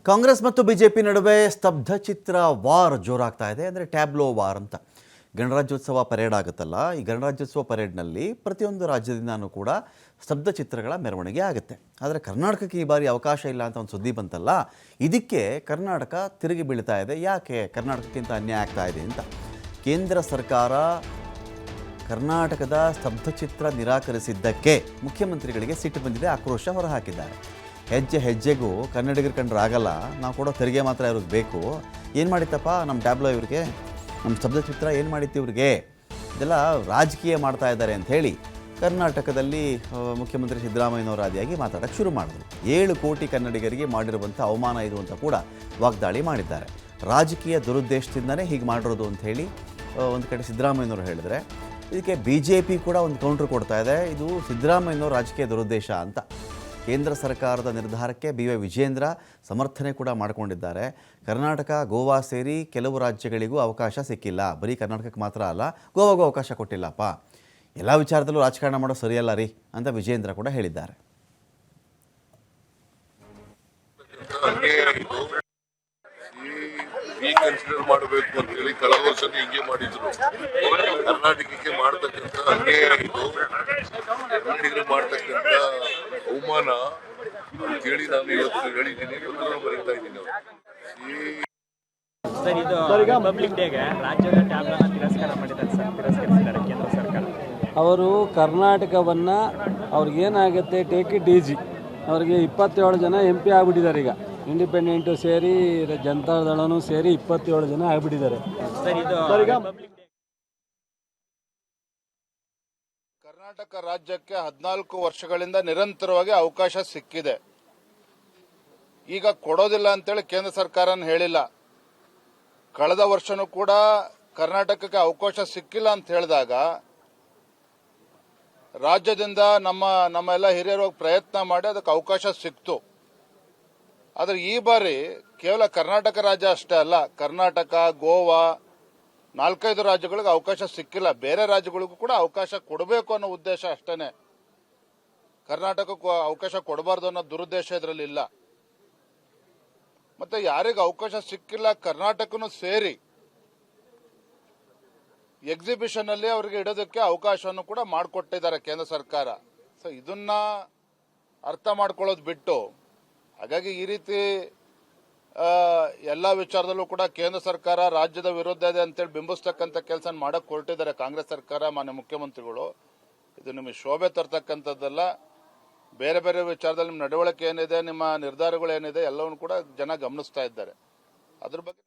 ಕಾಂಗ್ರೆಸ್ ಮತ್ತು ಬಿಜೆಪಿ ನಡುವೆ ಸ್ತಬ್ಧ ಚಿತ್ರ ವಾರ್ ಜೋರಾಗ್ತಾ ಇದೆ. ಅಂದರೆ ಟ್ಯಾಬ್ಲೋ ವಾರ್ ಅಂತ. ಗಣರಾಜ್ಯೋತ್ಸವ ಪರೇಡ್ ಆಗುತ್ತಲ್ಲ, ಈ ಗಣರಾಜ್ಯೋತ್ಸವ ಪರೇಡ್ನಲ್ಲಿ ಪ್ರತಿಯೊಂದು ರಾಜ್ಯದಿಂದನೂ ಕೂಡ ಸ್ತಬ್ಧ ಚಿತ್ರಗಳ ಮೆರವಣಿಗೆ ಆಗುತ್ತೆ. ಆದರೆ ಕರ್ನಾಟಕಕ್ಕೆ ಈ ಬಾರಿ ಅವಕಾಶ ಇಲ್ಲ ಅಂತ ಒಂದು ಸುದ್ದಿ ಬಂತಲ್ಲ, ಇದಕ್ಕೆ ಕರ್ನಾಟಕ ತಿರುಗಿ ಬೀಳ್ತಾ ಇದೆ. ಯಾಕೆ ಕರ್ನಾಟಕಕ್ಕಿಂತ ಅನ್ಯಾಯ ಆಗ್ತಾ ಇದೆ ಅಂತ ಕೇಂದ್ರ ಸರ್ಕಾರ ಕರ್ನಾಟಕದ ಸ್ತಬ್ಧ ಚಿತ್ರ ನಿರಾಕರಿಸಿದ್ದಕ್ಕೆ ಮುಖ್ಯಮಂತ್ರಿಗಳಿಗೆ ಸಿಟ್ಟು ಬಂದಿದೆ, ಆಕ್ರೋಶ ಹೊರಹಾಕಿದ್ದಾರೆ. ಹೆಜ್ಜೆ ಹೆಜ್ಜೆಗೂ ಕನ್ನಡಿಗರ ಕಂಡ್ರೆ ಆಗಲ್ಲ, ನಾವು ಕೊಡೋ ತೆರಿಗೆ ಮಾತ್ರ ಇವ್ರಿಗೆ ಬೇಕು. ಏನು ಮಾಡಿತ್ತಪ್ಪ ನಮ್ಮ ಟ್ಯಾಬ್ಲೋ ಇವ್ರಿಗೆ, ನಮ್ಮ ಸ್ತಬ್ಧ ಚಿತ್ರ ಏನು ಮಾಡಿತ್ತು ಇವ್ರಿಗೆ, ಇದೆಲ್ಲ ರಾಜಕೀಯ ಮಾಡ್ತಾ ಇದ್ದಾರೆ ಅಂಥೇಳಿ ಕರ್ನಾಟಕದಲ್ಲಿ ಮುಖ್ಯಮಂತ್ರಿ ಸಿದ್ದರಾಮಯ್ಯನವರ ಆದಿಯಾಗಿ ಮಾತಾಡೋಕ್ಕೆ ಶುರು ಮಾಡಿದ್ರು. 7 ಕೋಟಿ ಕನ್ನಡಿಗರಿಗೆ ಮಾಡಿರುವಂಥ ಅವಮಾನ ಇದು ಅಂತ ಕೂಡ ವಾಗ್ದಾಳಿ ಮಾಡಿದ್ದಾರೆ. ರಾಜಕೀಯ ದುರುದ್ದೇಶದಿಂದನೇ ಹೀಗೆ ಮಾಡಿರೋದು ಅಂಥೇಳಿ ಒಂದು ಕಡೆ ಸಿದ್ದರಾಮಯ್ಯನವರು ಹೇಳಿದರೆ, ಇದಕ್ಕೆ BJP ಕೂಡ ಒಂದು ಕೌಂಟ್ರ್ ಕೊಡ್ತಾ ಇದೆ, ಇದು ಸಿದ್ದರಾಮಯ್ಯನವರ ರಾಜಕೀಯ ದುರುದ್ದೇಶ ಅಂತ. ಕೇಂದ್ರ ಸರ್ಕಾರದ ನಿರ್ಧಾರಕ್ಕೆ BY ವಿಜೇಂದ್ರ ಸಮರ್ಥನೆ ಕೂಡ ಮಾಡಿಕೊಂಡಿದ್ದಾರೆ. ಕರ್ನಾಟಕ, ಗೋವಾ ಸೇರಿ ಕೆಲವು ರಾಜ್ಯಗಳಿಗೂ ಅವಕಾಶ ಸಿಕ್ಕಿಲ್ಲ, ಬರೀ ಕರ್ನಾಟಕಕ್ಕೆ ಮಾತ್ರ ಅಲ್ಲ, ಗೋವಾಗೂ ಅವಕಾಶ ಕೊಟ್ಟಿಲ್ಲಪ್ಪ, ಎಲ್ಲ ವಿಚಾರದಲ್ಲೂ ರಾಜಕಾರಣ ಮಾಡೋ ಸರಿಯಲ್ಲ ರೀ ಅಂತ ವಿಜೇಂದ್ರ ಕೂಡ ಹೇಳಿದ್ದಾರೆ. ಕನ್ಸಿಡರ್ ಮಾಡಬೇಕು ಅಂತ ಹೇಳಿ ಕಳೆದ ವರ್ಷ ಹಿಂಗೆ ಮಾಡಿದ್ರು. ಕರ್ನಾಟಕಕ್ಕೆ ಮಾಡ್ತಕ್ಕಂಥ ಅನ್ಯಾಯ ಇದು, ಕನ್ನಡಿಗರಿಗೆ ಮಾಡ್ತಕ್ಕಂಥ ಅವಮಾನ ಅಂತೇಳಿ ನಾನು ಇವತ್ತು ಹೇಳಿದ್ದೀನಿ, ಇವತ್ತು ಬರೀತಾ ಇದ್ದೀನಿ. ಸರ್, ಇದು ರಿಪಬ್ಲಿಕ್ ಡೇಗೆ ರಾಜ್ಯದ ಟ್ಯಾಬ್ಲನ್ನ ತಿರಸ್ಕಾರ ಮಾಡಿದ್ದಾರೆ ಸರ್, ತಿರಸ್ಕರಿಸಿದ್ದಾರೆ ಕೇಂದ್ರ ಸರ್ಕಾರ. ಅವರು ಕರ್ನಾಟಕವನ್ನು ಅವ್ರಿಗೇನಾಗುತ್ತೆ, ಟೇಕ್ ಇಟ್ ಈಸಿ, ಅವ್ರಿಗೆ 27 ಜನ MP ಆಗಿಬಿಟ್ಟಿದ್ದಾರೆ. ಈಗ ಇಂಡಿಪೆಂಡೆಂಟು ಸೇರಿ ಜನತಾದಳನೂ ಸೇರಿ 27 ಜನ ಆಗಿಬಿಟ್ಟಿದ್ದಾರೆ. ಸರ್, ಇದು ಕರ್ನಾಟಕ ರಾಜ್ಯಕ್ಕೆ 14 ವರ್ಷಗಳಿಂದ ನಿರಂತರವಾಗಿ ಅವಕಾಶ ಸಿಕ್ಕಿದೆ. ಈಗ ಕೊಡೋದಿಲ್ಲ ಅಂತೇಳಿ ಕೇಂದ್ರ ಸರ್ಕಾರನ ಹೇಳಿಲ್ಲ. ಕಳೆದ ವರ್ಷನೂ ಕೂಡ ಕರ್ನಾಟಕಕ್ಕೆ ಅವಕಾಶ ಸಿಕ್ಕಿಲ್ಲ ಅಂತ ಹೇಳಿದಾಗ ರಾಜ್ಯದಿಂದ ನಮ್ಮ ಎಲ್ಲ ಹಿರಿಯರು ಪ್ರಯತ್ನ ಮಾಡಿ ಅದಕ್ಕೆ ಅವಕಾಶ ಸಿಕ್ತು. ಆದರೆ ಈ ಬಾರಿ ಕೇವಲ ಕರ್ನಾಟಕ ರಾಜ್ಯ ಅಷ್ಟೇ ಅಲ್ಲ, ಕರ್ನಾಟಕ, ಗೋವಾ 4-5 ರಾಜ್ಯಗಳಿಗೆ ಅವಕಾಶ ಸಿಕ್ಕಿಲ್ಲ. ಬೇರೆ ರಾಜ್ಯಗಳಿಗೂ ಕೂಡ ಅವಕಾಶ ಕೊಡಬೇಕು ಅನ್ನೋ ಉದ್ದೇಶ ಅಷ್ಟೇನೆ. ಕರ್ನಾಟಕಕ್ಕೂ ಅವಕಾಶ ಕೊಡಬಾರ್ದು ಅನ್ನೋ ದುರುದ್ದೇಶ ಇದರಲ್ಲಿ ಇಲ್ಲ. ಮತ್ತೆ ಯಾರಿಗೆ ಅವಕಾಶ ಸಿಕ್ಕಿಲ್ಲ, ಕರ್ನಾಟಕನೂ ಸೇರಿ ಎಕ್ಸಿಬಿಷನ್ ಅಲ್ಲಿ ಅವರಿಗೆ ಇಡೋದಕ್ಕೆ ಅವಕಾಶವನ್ನು ಕೂಡ ಮಾಡಿಕೊಟ್ಟಿದ್ದಾರೆ ಕೇಂದ್ರ ಸರ್ಕಾರ. ಸೊ ಇದನ್ನ ಅರ್ಥ ಮಾಡ್ಕೊಳ್ಳೋದು ಬಿಟ್ಟು, ಹಾಗಾಗಿ ಈ ರೀತಿ ಎಲ್ಲ ವಿಚಾರದಲ್ಲೂ ಕೂಡ ಕೇಂದ್ರ ಸರ್ಕಾರ ರಾಜ್ಯದ ವಿರುದ್ಧ ಇದೆ ಅಂತೇಳಿ ಬಿಂಬಿಸ್ತಕ್ಕಂಥ ಕೆಲಸ ಮಾಡಕ್ ಹೊರಟಿದ್ದಾರೆ ಕಾಂಗ್ರೆಸ್ ಸರ್ಕಾರ, ಮಾನ್ಯ ಮುಖ್ಯಮಂತ್ರಿಗಳು. ಇದು ನಿಮಗೆ ಶೋಭೆ ತರ್ತಕ್ಕಂಥದ್ದಲ್ಲ. ಬೇರೆ ಬೇರೆ ವಿಚಾರದಲ್ಲಿ ನಿಮ್ಮ ನಡವಳಿಕೆ ಏನಿದೆ, ನಿಮ್ಮ ನಿರ್ಧಾರಗಳು ಏನಿದೆ, ಎಲ್ಲವನ್ನು ಕೂಡ ಜನ ಗಮನಿಸ್ತಾ ಇದ್ದಾರೆ. ಅದ್ರ ಬಗ್ಗೆ